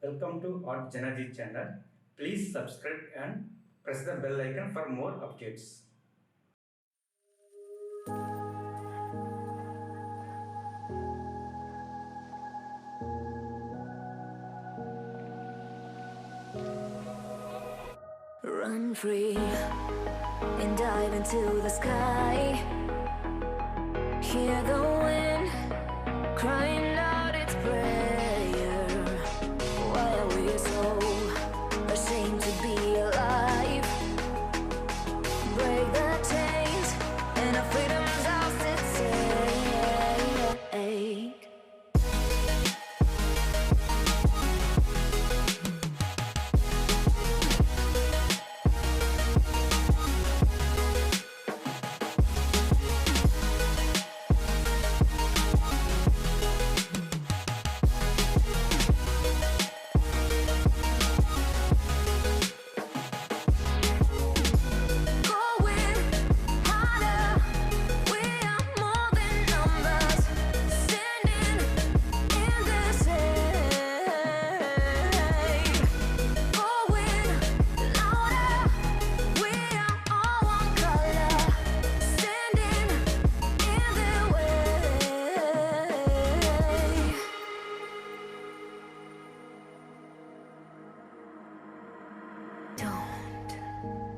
Welcome to artjanag channel. Please subscribe and press the bell icon for more updates. Run free and dive into the sky. Hear the wind crying out its prayer. Why are we so ashamed to be alive? Break the chains and our freedom's ours to take.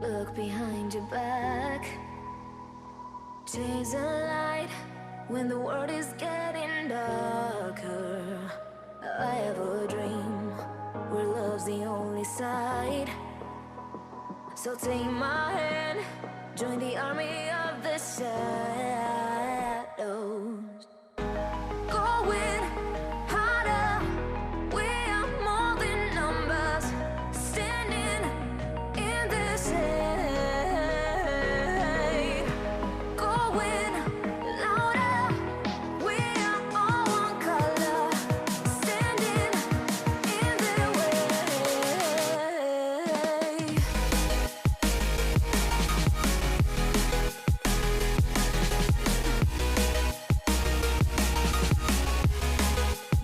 Look behind your back. Chase a light when the world is getting darker. I have a dream where love's the only side. So take my hand, join the army of the shadows. Going harder, we are more than numbers. Standing in this shade. Going louder, we are all one color. Standing in their way.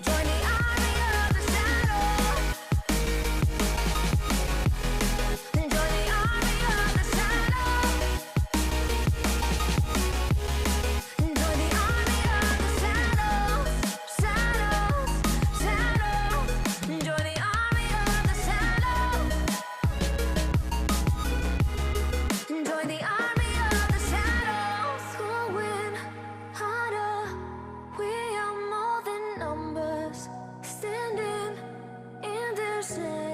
Join the army of the shadows. Join the army of the shadows. Join the army of the shadows. Shadows, shadows. Join the army of the shadows. Join the army of the shadows. Going harder, we are more than numbers. Standing in their shade.